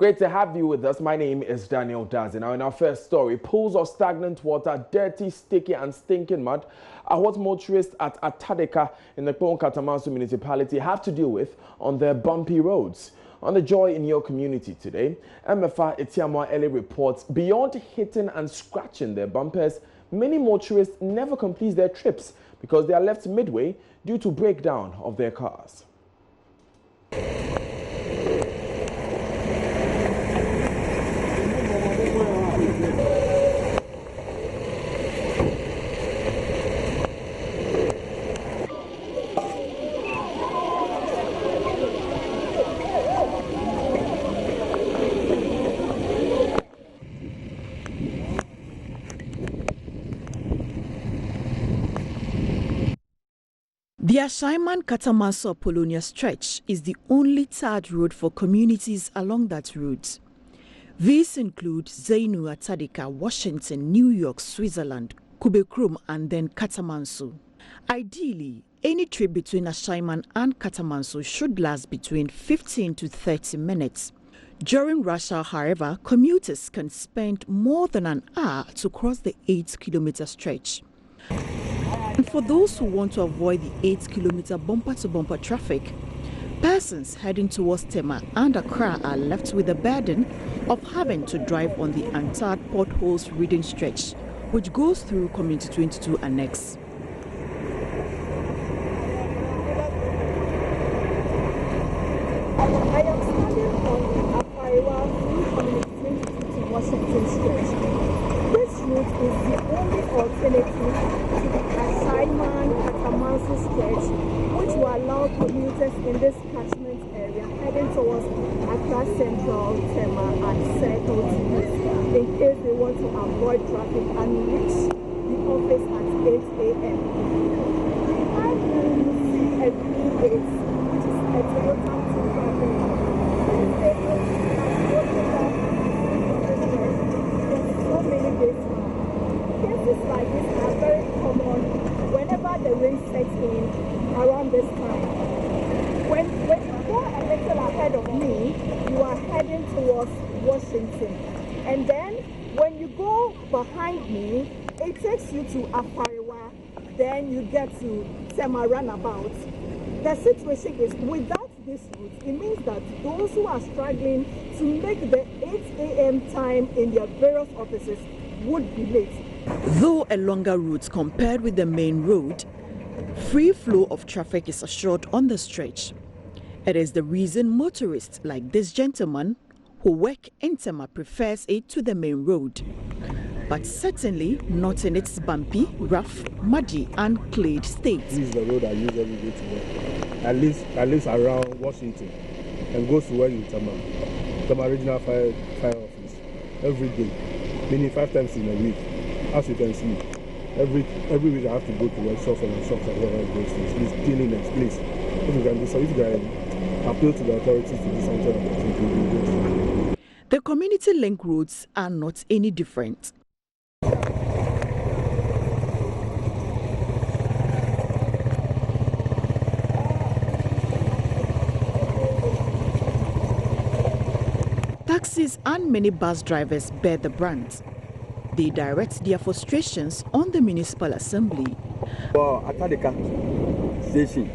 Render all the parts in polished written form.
Great to have you with us. My name is Daniel Dazi. Now, in our first story, pools of stagnant water, dirty, sticky and stinking mud are what motorists at Atadeka in the Katamanso municipality have to deal with on their bumpy roads. On the Joy in Your Community today, MFA Etiamwa Ele reports beyond hitting and scratching their bumpers, many motorists never complete their trips because they are left midway due to breakdown of their cars. The Ashaiman-Katamanso-Apollonia stretch is the only tarred road for communities along that route. These include Zainu, Atadeka, Washington, New York, Switzerland, Kubekrum and then Katamanso. Ideally, any trip between Ashaiman and Katamanso should last between 15 to 30 minutes. During rush hour, however, commuters can spend more than an hour to cross the 8-kilometer stretch. And for those who want to avoid the 8-kilometer bumper-to-bumper traffic, persons heading towards Tema and Accra are left with the burden of having to drive on the untarred potholes-ridden stretch, which goes through Community 22 Annex. I am standing on Afariwa Community 22 Washington stretch. This route is the only alternative to the Ashaiman-Katamanso stretch, which will allow commuters in this catchment area heading towards Accra Central, Tema and Circle to use in case they want to avoid traffic and reach the office at 8 a.m. Behind me, you see a V8, which is a Toyota Tundra. Cases like this are very common whenever the rain sets in around this time. When you go a little ahead of me, you are heading towards Washington. And then when you go behind me, it takes you to Afariwa, then you get to Tema Runabout. The situation is without this route, it means that those who are struggling to make the 8 a.m. time in their various offices would be late. Though a longer route compared with the main road, free flow of traffic is assured on the stretch. It is the reason motorists like this gentleman who work in Tema prefers it to the main road, but certainly not in its bumpy, rough, muddy and clayed state. This is the road I use every day to work. At least around Washington and goes to where you Tema Regional Fire Office every day, meaning 5 times in a week. As you can see, every week I have to go to work, shuffle and those things. Please, cleanliness, please. If you can do so, if you can appeal to the authorities to do something about it. The community link roads are not any different. Taxis and many bus drivers bear the brunt. They direct their frustrations on the municipal assembly. Atadeka station,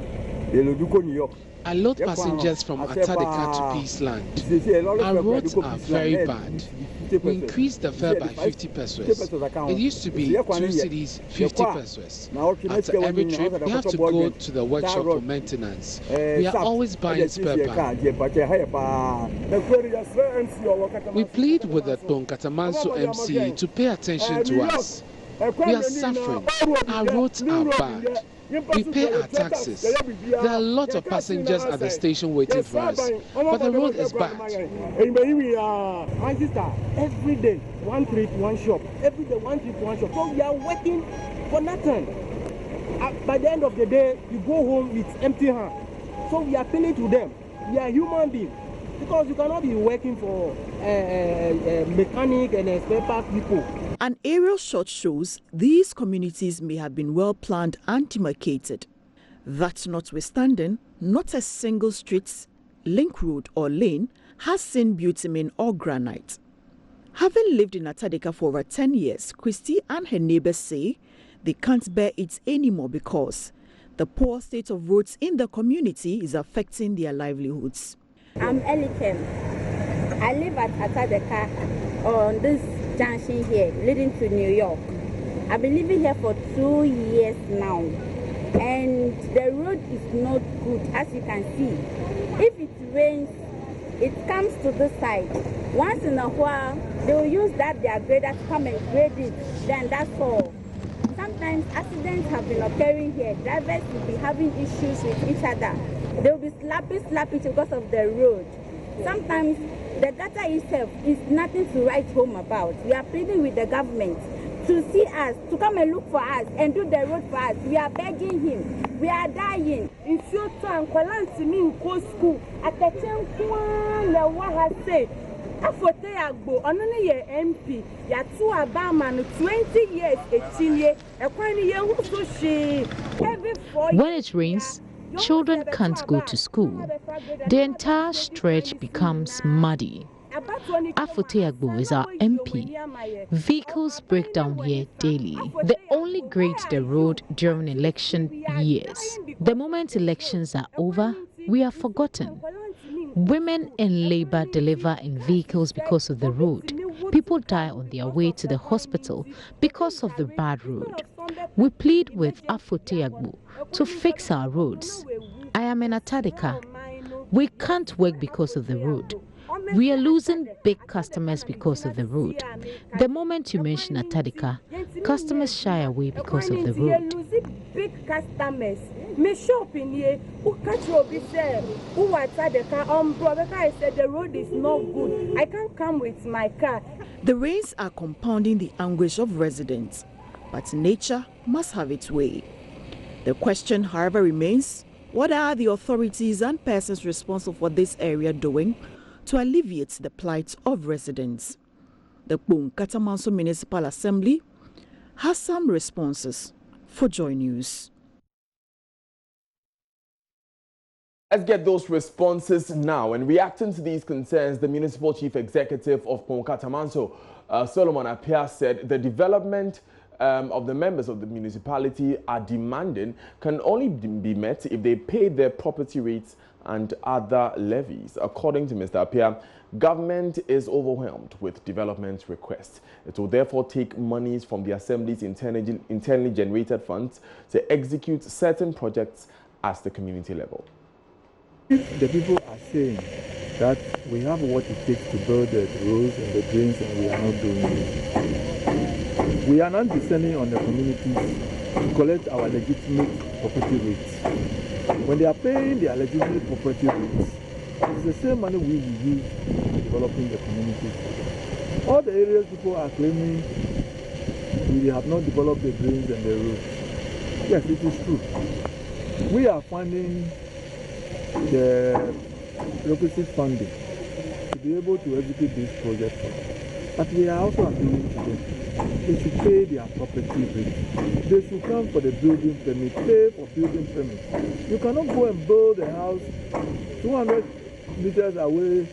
New York. I load passengers from Atadeka to Peaceland. Our roads are very bad. We increased the fare by 50 pesos. It used to be 2 cedis, 50 pesos. After every trip, we have to go to the workshop for maintenance. We are always buying spare parts. We plead with the Katamanso MC to pay attention to us. We are suffering. Our roads are bad. We pay our taxes. There are a lot of passengers at the station waiting for us, but the road is bad. Every day, one trip, one shop. Every day, one trip, one shop. So we are working for nothing. By the end of the day, you go home with empty hands. So we are appealing to them. We are human beings. Because you cannot be working for mechanic and spare part people. An aerial shot shows these communities may have been well planned and demarcated. That notwithstanding, not a single street, link road or lane has seen bitumen or granite. Having lived in Atadeka for over 10 years, Christy and her neighbors say they can't bear it anymore because the poor state of roads in the community is affecting their livelihoods. I'm Elikem. I live at Atadeka on this junction here leading to New York. I've been living here for 2 years now, and the road is not good, as you can see. If it rains, it comes to this side. Once in a while, they will use their grader to come and grade it. Then that's all. Sometimes accidents have been occurring here. Drivers will be having issues with each other. They will be slapping because of the road. Sometimes the gutter itself is nothing to write home about. We are pleading with the government to see us, to come and look for us and do the road for us. We are begging him. We are dying. If you turn Kwalanti go school, at the time, Lewa say, Afote Agbo, only ye MP, ya 2 Abaman, 20 years, 18 years, a quite year, so she every 4 years. When it rains, children can't go to school. The entire stretch becomes muddy. Afote Agbo is our MP. Vehicles break down here daily. They only grade the road during election years. The moment elections are over, we are forgotten. Women and labor deliver in vehicles because of the road. People die on their way to the hospital because of the bad road. We plead with Afote Agbo to fix our roads. I am in Atadeka. We can't work because of the road. We are losing big customers because of the road. The moment you mention Atadeka, customers shy away because of the road. Big customers. Me shop in here, who catch your say, who Atadeka, I said the road is not good. I can't come with my car. The rains are compounding the anguish of residents, but nature must have its way. The question, however, remains, what are the authorities and persons responsible for this area doing to alleviate the plight of residents? The Katamanso Municipal Assembly has some responses for Joy News. Let's get those responses now. And reacting to these concerns, the Municipal Chief Executive of Katamanso, Solomon Appiah, said the development of the members of the municipality are demanding can only be met if they pay their property rates and other levies. According to Mr. Appiah, government is overwhelmed with development requests. It will therefore take monies from the Assembly's internally generated funds to execute certain projects at the community level. If the people are saying that we have what it takes to build the roads and the drains and we are not doing it, we are not descending on the communities to collect our legitimate property rates. When they are paying their legitimate property rates, it's the same money we will use in developing the communities. All the areas people are claiming we have not developed the drains and the roads. Yes, it is true. We are funding the requisite funding to be able to execute this project. But we are also appealing to them. They should pay their property rate. They should come for the building permit, pay for building permit. You cannot go and build a house 200 meters away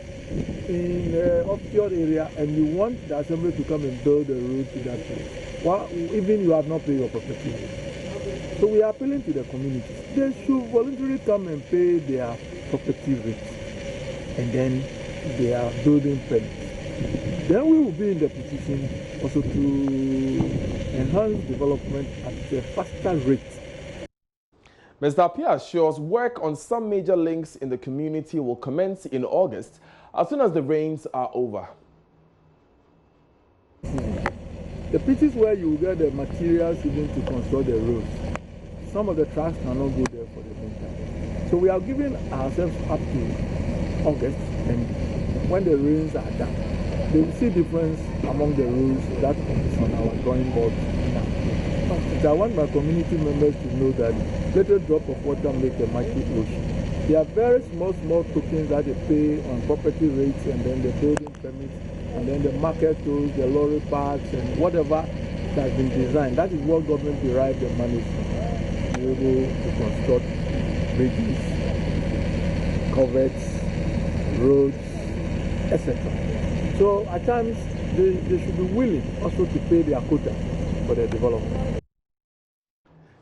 in an obscure area and you want the assembly to come and build a road to that place. Well, even you have not paid your property rate. So we are appealing to the community. They should voluntarily come and pay their property rates and then their building permits. Then we will be in the position also to enhance development at a faster rate. Mr. Appiah assures work on some major links in the community will commence in August as soon as the rains are over. The places where you get the materials even to construct the roads, some of the trucks cannot go there for the winter. So we are giving ourselves up to August, and when the rains are done, they will see difference among the roads that is on our drawing board now. So I want my community members to know that little drop of water makes a mighty ocean. There are very small tokens that they pay on property rates and then the building permits and then the market tolls, the lorry parks and whatever that has been designed. That is what government derives the money from. To be able to construct bridges, culverts, roads, etc. So at times they should be willing also to pay their quota for their development.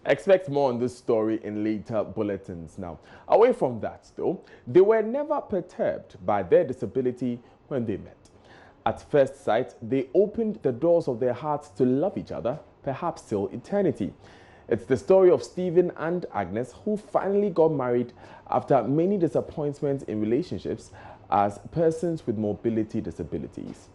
Expect more on this story in later bulletins. Now, away from that though, they were never perturbed by their disability when they met. At first sight, they opened the doors of their hearts to love each other, perhaps till eternity. It's the story of Stephen and Agnes, who finally got married after many disappointments in relationships as persons with mobility disabilities.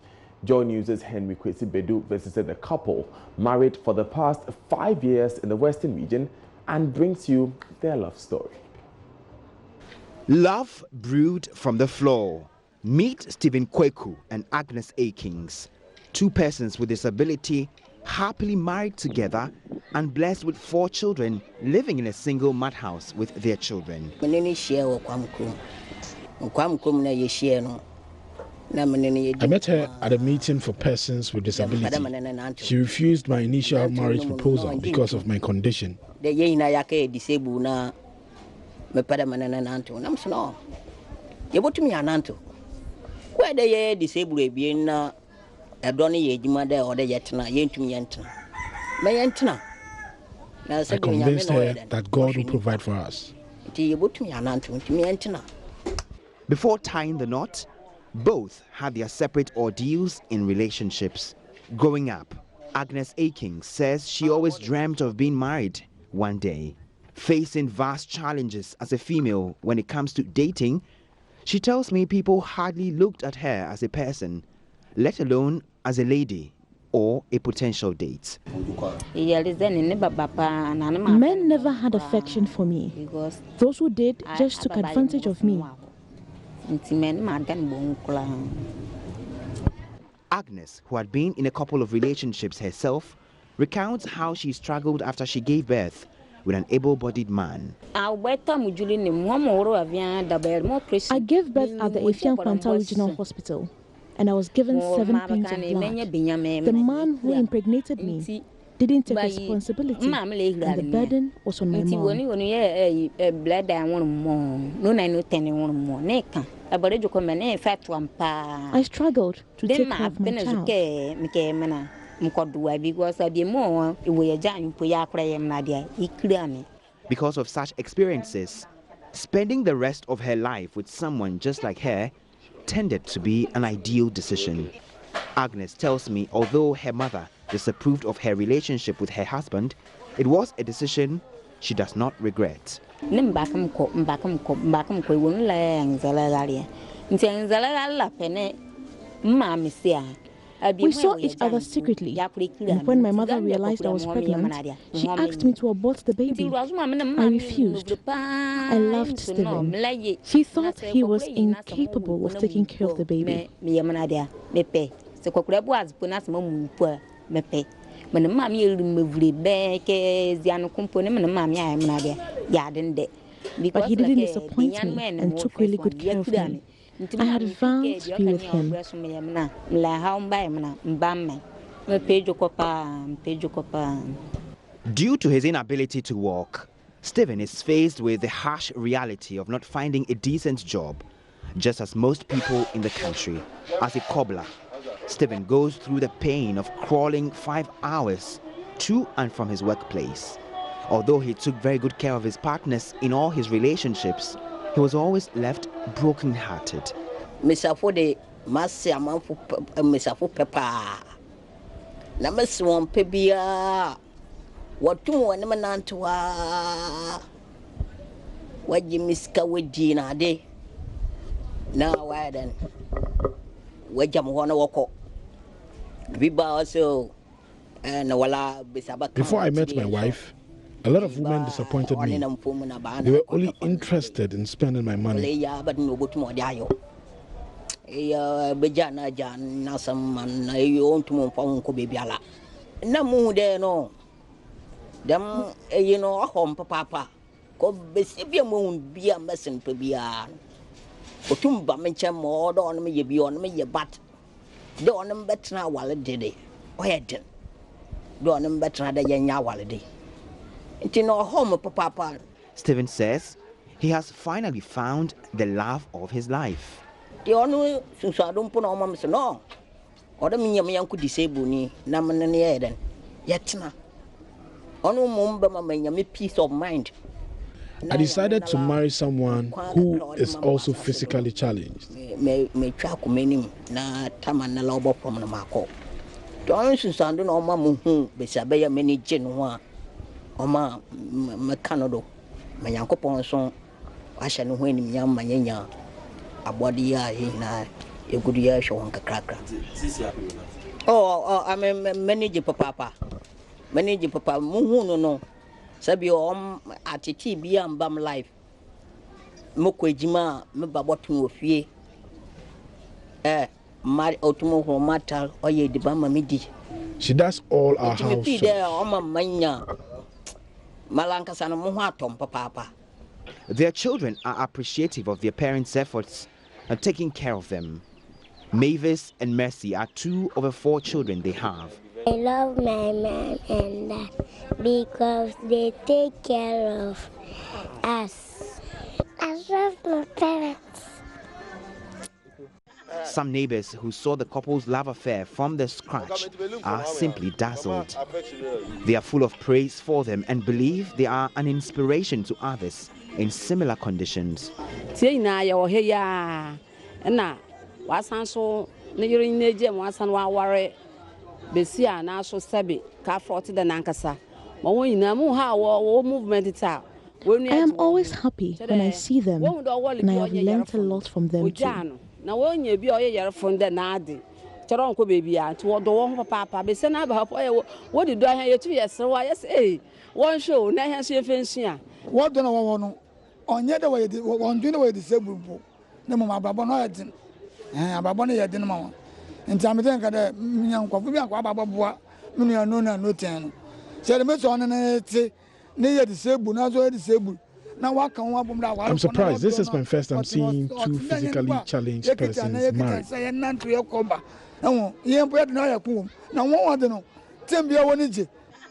Joy News' Henry Kwesi Bedu visited the couple, married for the past 5 years in the Western region, and brings you their love story. Love brewed from the floor. Meet Stephen Kweku and Agnes Akings, two persons with disability, happily married together and blessed with 4 children, living in a single mud house with their children. I met her at a meeting for persons with disability. She refused my initial marriage proposal because of my condition. I convinced her that God will provide for us. Before tying the knot, both had their separate ordeals in relationships. Growing up, Agnes Aking says she always dreamt of being married one day. Facing vast challenges as a female when it comes to dating, she tells me people hardly looked at her as a person, let alone as a lady or a potential date. Men never had affection for me. Those who did just took advantage of me. Agnes, who had been in a couple of relationships herself, recounts how she struggled after she gave birth with an able-bodied man. I gave birth at the Efian Kwanta Regional Hospital, and I was given 7 pints of blood. The man who impregnated me didn't take responsibility, and the burden was on my mom. I struggled to take care of my child. Because of such experiences, spending the rest of her life with someone just like her tended to be an ideal decision. Agnes tells me although her mother disapproved of her relationship with her husband, it was a decision she does not regret. We saw each other secretly, and when my mother realized I was pregnant, she asked me to abort the baby. I refused. I loved Stephen. She thought he was incapable of taking care of the baby. But he didn't disappoint me and took really good care of me. I had vowed to be with him. Due to his inability to walk, Stephen is faced with the harsh reality of not finding a decent job, just as most people in the country. As a cobbler, Stephen goes through the pain of crawling 5 hours to and from his workplace. Although he took very good care of his partners in all his relationships, he was always left broken-hearted. Before I met my wife, a lot of women disappointed me. They were only interested in spending my money. Stephen says he has finally found the love of his life. The only since I don't put on my no. Or the me uncle disable me, Naman then. Yet na. Ono mumba my peace of mind. I decided to marry someone who is also physically challenged. Me track many na tamana lobo from the marco. Don't sound on my moon, besabaya many genua. Oma Mecanado, my uncle Ponson. I shall know when young Mayanya. A body in a good year show on cracker. Oh, I mean, manage papa. Manage papa, no. Sabio at TB and Bam life. Mokwejima, Mababatu of ye. Mad automobile matter, or ye the Bama midi. She does all our house. There, Oma Mania. Malankas and Mohatom, papa. Their children are appreciative of their parents' efforts and taking care of them. Mavis and Mercy are 2 of the 4 children they have. I love my mom and dad because they take care of us. I love my parents. Some neighbors who saw the couple's love affair from the scratch are simply dazzled. They are full of praise for them and believe they are an inspiration to others in similar conditions. Besia na so sabi ka front the nankasa ma wonyina mu ha movement ta. I am always happy when I see them, and I have learned a lot from them too. Na wonye bi oyeyere fon de na ade chero nko bebi a nti wodo wo papa be se na ba ho wo di do ahan yetu yesre wa yes won show na ahan so efensu a wo do na wo no onye de wo yedi won do na wo yedi sebubu na mo ababo no yedi ababo no yedi na ma nti amete nka de nyankofo bi akwa ababo boa me no no na no ten no se de me so no na ti na yedi sebu na so yedi sebu. I'm surprised. This is my first time seeing 2 physically challenged persons married.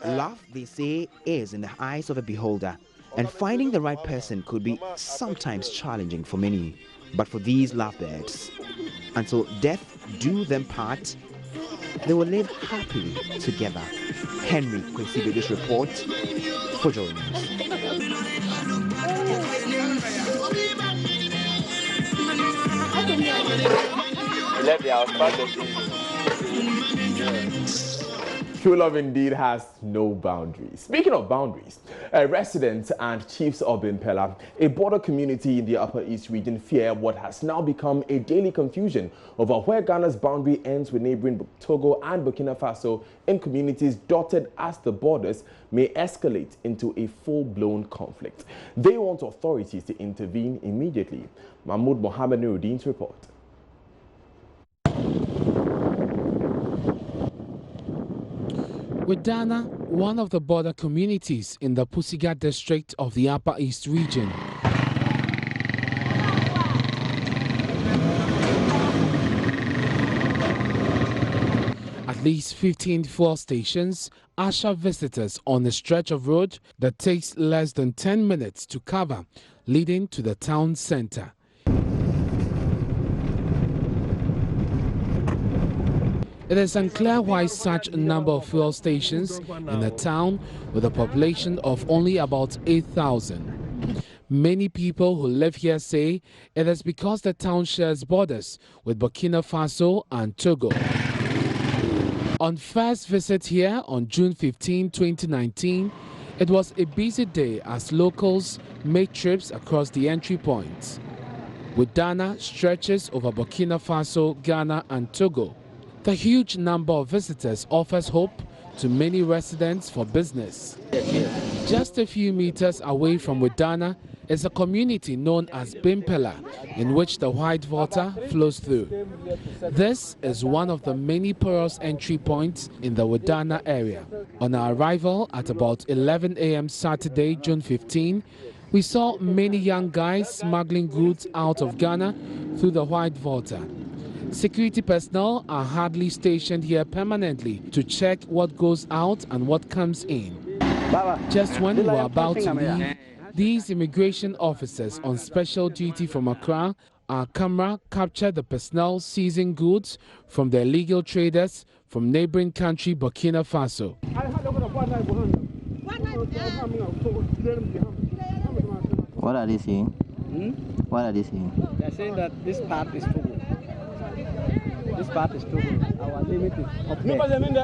Love, they say, is in the eyes of a beholder, and finding the right person could be sometimes challenging for many. But for these lovebirds, until death do them part, they will live happily together. Henry Kwesibede's report for Joy News. True love indeed has no boundaries. Speaking of boundaries, residents and chiefs of Bimpela, a border community in the Upper East region, fear what has now become a daily confusion over where Ghana's boundary ends with neighboring Togo and Burkina Faso in communities dotted as the borders may escalate into a full-blown conflict. They want authorities to intervene immediately. Mahmoud Mohammed Nuruddin's report. Wedana, one of the border communities in the Pusiga district of the Upper East region. At least 15 fuel stations usher visitors on a stretch of road that takes less than 10 minutes to cover, leading to the town center. It is unclear why such a number of fuel stations in a town with a population of only about 8,000. Many people who live here say it is because the town shares borders with Burkina Faso and Togo. On first visit here on June 15, 2019, it was a busy day as locals made trips across the entry points. Wedana stretches over Burkina Faso, Ghana and Togo. The huge number of visitors offers hope to many residents for business. Just a few meters away from Wedana is a community known as Bimpela, in which the white water flows through. This is one of the many porous entry points in the Wedana area. On our arrival at about 11 a.m. Saturday, June 15, we saw many young guys smuggling goods out of Ghana through the white water. Security personnel are hardly stationed here permanently to check what goes out and what comes in. Just when we were about to leave, these immigration officers on special duty from Accra our camera captured the personnel seizing goods from the illegal traders from neighboring country Burkina Faso. What are they saying? What are they saying? They're saying that this part is Togo. This part is Togo. Our limit is up there.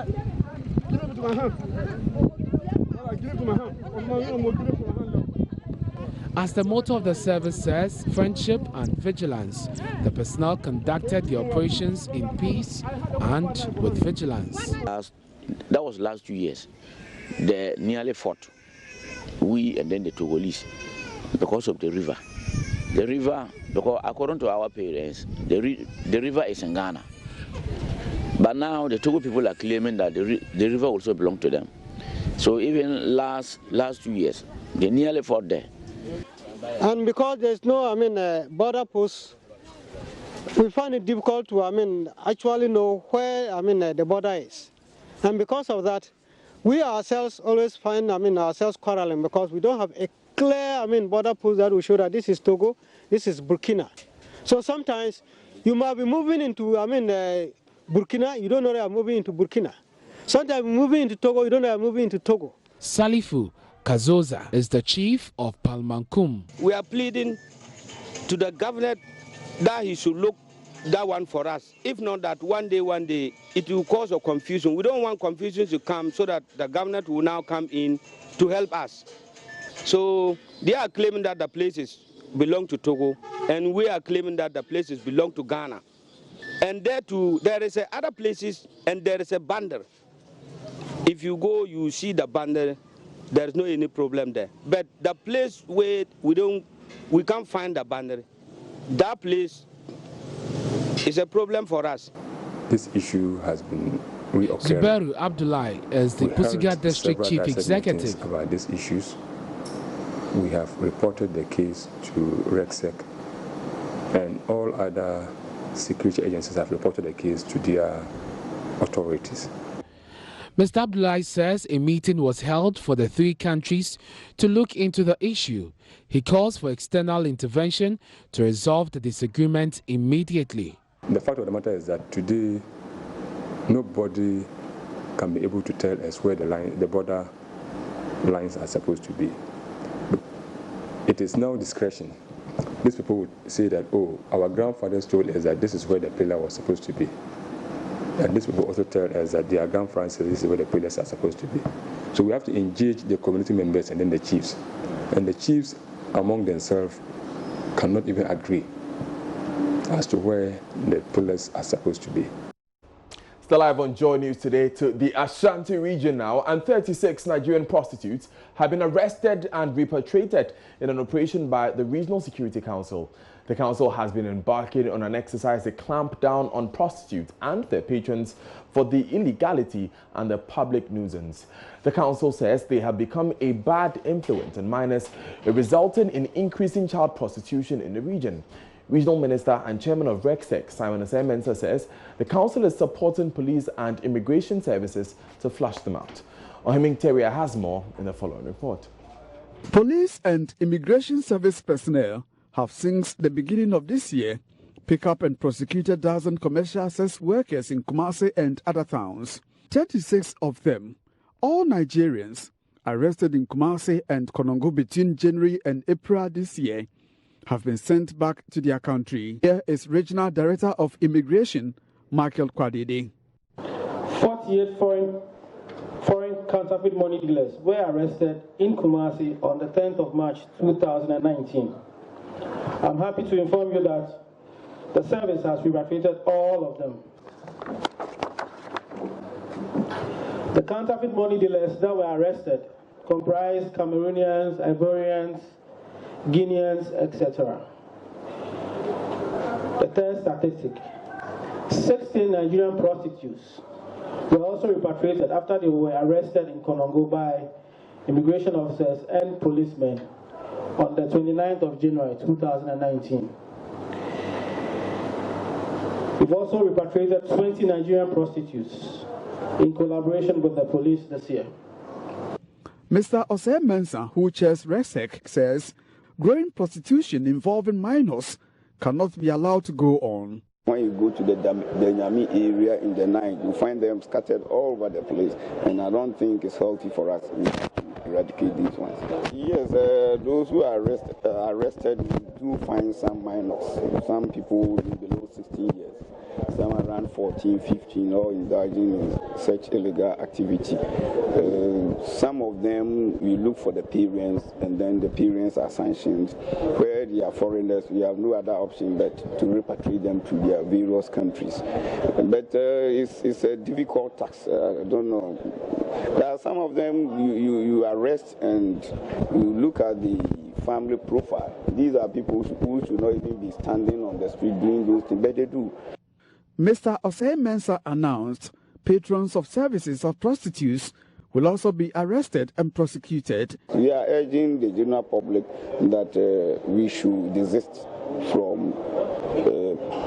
As the motto of the service says, friendship and vigilance, the personnel conducted the operations in peace and with vigilance. That was last 2 years. They nearly fought, we and then the Togolese, because of the river. The river, because according to our parents, the river is in Ghana. But now the Togo people are claiming that the river also belongs to them. So even last 2 years, they nearly fought there. And because there's no, border post, we find it difficult to, actually know where, the border is. And because of that, we ourselves always find, ourselves quarreling because we don't have a clear, border post that will show that this is Togo, this is Burkina. So sometimes you might be moving into, Burkina, you don't know that you're moving into Burkina. Sometimes you're moving into Togo, you don't know you're moving into Togo. Salifu Kazoza is the chief of Palmankum. We are pleading to the governor that he should look that one for us. If not that one day, it will cause a confusion. We don't want confusion to come so that the governor will now come in to help us. So they are claiming that the places belong to Togo, and we are claiming that the places belong to Ghana. And there too, there is other places, and there is a bundle. If you go, you see the bundle. There is no any problem there. But the place where we can't find the bundle, that place is a problem for us. This issue has been reoccurring. Zuberu Abdullahi is the Pusiga District Chief Executive. About these issues, we have reported the case to RECSEC, and all other security agencies have reported the case to their authorities. Mr. Abdullahi says a meeting was held for the three countries to look into the issue. He calls for external intervention to resolve the disagreement immediately. The fact of the matter is that today, nobody can be able to tell us where the border lines are supposed to be. It is now discretion. These people would say that, oh, our grandfathers told us that this is where the pillar was supposed to be. And these people also tell us that their grandfathers say this is where the pillars are supposed to be. So we have to engage the community members and then the chiefs. And the chiefs among themselves cannot even agree as to where the pillars are supposed to be. Still live on Joy News today to the Ashanti region now, and 36 Nigerian prostitutes have been arrested and repatriated in an operation by the Regional Security Council. The council has been embarking on an exercise to clamp down on prostitutes and their patrons for the illegality and the public nuisance. The council says they have become a bad influence on minors, resulting in increasing child prostitution in the region. Regional Minister and Chairman of RECSEC, Simon Osei-Mensah, says the council is supporting police and immigration services to flush them out. Ohiming Teria has more in the following report. Police and immigration service personnel have since the beginning of this year picked up and prosecuted dozen commercial sex workers in Kumasi and other towns. 36 of them, all Nigerians, arrested in Kumasi and Konongo between January and April this year, have been sent back to their country. Here is Regional Director of Immigration, Michael Kwadidi. 48 foreign counterfeit money dealers were arrested in Kumasi on the 10th of March 2019. I'm happy to inform you that the service has repatriated all of them. The counterfeit money dealers that were arrested comprised Cameroonians, Ivorians, Guineans, etc. The third statistic: 16 Nigerian prostitutes were also repatriated after they were arrested in Konongo by immigration officers and policemen on the 29th of January 2019. We've also repatriated 20 Nigerian prostitutes in collaboration with the police this year. Mr. Osei-Mensah, who chairs RECSEC, says growing prostitution involving minors cannot be allowed to go on. When you go to the Nyami area in the night, you find them scattered all over the place, and I don't think it's healthy for us to eradicate these ones. Yes, those who are arrested do find some minors, some people below 16 years, some around 14, 15, all indulging in such illegal activity. Some of them, we look for the parents, and then the parents are sanctioned. Where they are foreigners, we have no other option but to repatriate them to their various countries. But it's a difficult task. I don't know. There are some of them you arrest and you look at the family profile. These are people who should not even be standing on the street doing those things, but they do. Mr. Osei Mensah announced patrons of services of prostitutes will also be arrested and prosecuted. We are urging the general public that we should desist from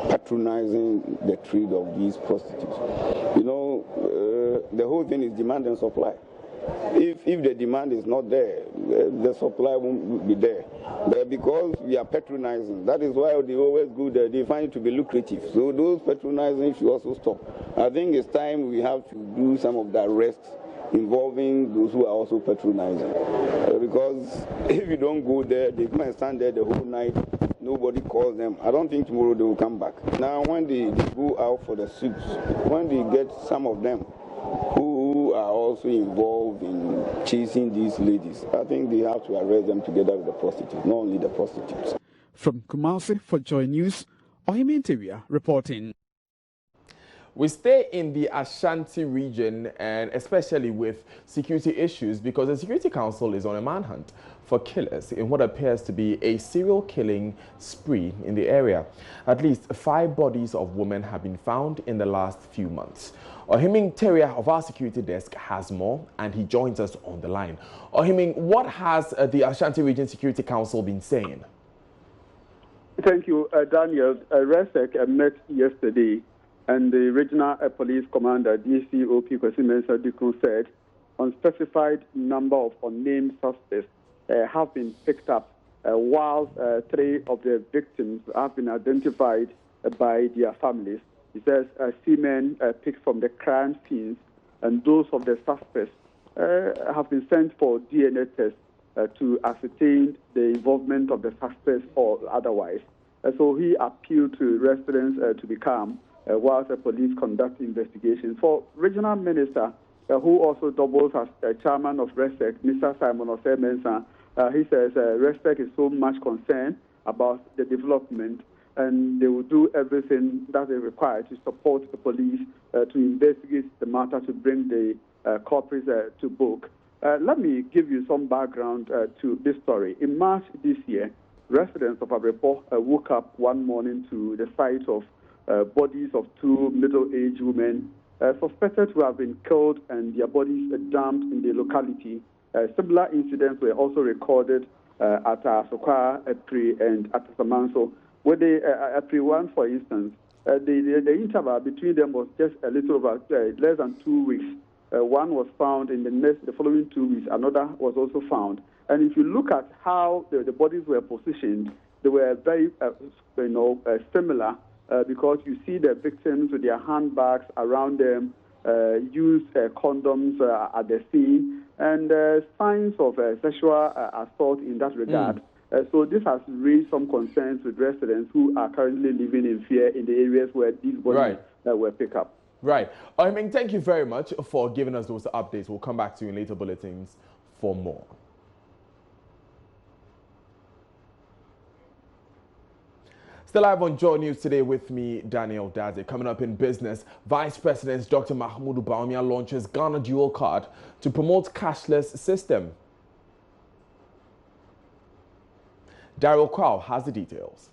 patronizing the trade of these prostitutes. You know, the whole thing is demand and supply. If the demand is not there, the supply won't be there. But because we are patronizing, that is why they always go there. They find it to be lucrative. So those patronizing should also stop. I think it's time we have to do some of the arrests involving those who are also patronizing. Because if you don't go there, they come and stand there the whole night. Nobody calls them. I don't think tomorrow they will come back. Now, when they go out for the suits, when they get some of them who are also involved in chasing these ladies, I think they have to arrest them together with the prostitutes, not only the prostitutes. From Kumasi for Joy News, Ohimi Interior reporting. We stay in the Ashanti region, and especially with security issues, because the Security Council is on a manhunt for killers in what appears to be a serial killing spree in the area. At least 5 bodies of women have been found in the last few months. Ohiming Teria of our security desk has more, and he joins us on the line. Ohiming, what has the Ashanti Region Security Council been saying? Thank you, Daniel. RESEC met yesterday, and the regional police commander, DCOP Kwesi Mensah Dikun, said unspecified number of unnamed suspects have been picked up, while 3 of the victims have been identified by their families. He says semen picked from the crime scenes, and those of the suspects have been sent for DNA tests to ascertain the involvement of the suspects or otherwise. So he appealed to residents to be calm whilst the police conduct investigations. For regional minister, who also doubles as chairman of RESEC, Mr. Simon Osei Mensah, he says RESEC is so much concerned about the development, and they will do everything that they require to support the police to investigate the matter to bring the culprits to book. Let me give you some background to this story. In March this year, residents of Abrepor woke up one morning to the sight of bodies of 2 middle-aged women suspected to have been killed and their bodies dumped in the locality. Similar incidents were also recorded at Asokwa, Epri, and at Samanso. With the Epri one, for instance, the interval between them was just a little over less than 2 weeks. One was found in the following 2 weeks. Another was also found. And if you look at how the bodies were positioned, they were very, similar. Because you see the victims with their handbags around them, used condoms at the scene, and signs of sexual assault in that regard. So this has raised some concerns with residents who are currently living in fear in the areas where these bodies were picked up. Right. I mean, thank you very much for giving us those updates. We'll come back to you in later bulletins for more. Still live on Joy News today with me, Daniel Daze. Coming up in business, Vice President Dr. Mahmoud Bawumia launches Ghana Dual Card to promote cashless system. Daryl Crow has the details.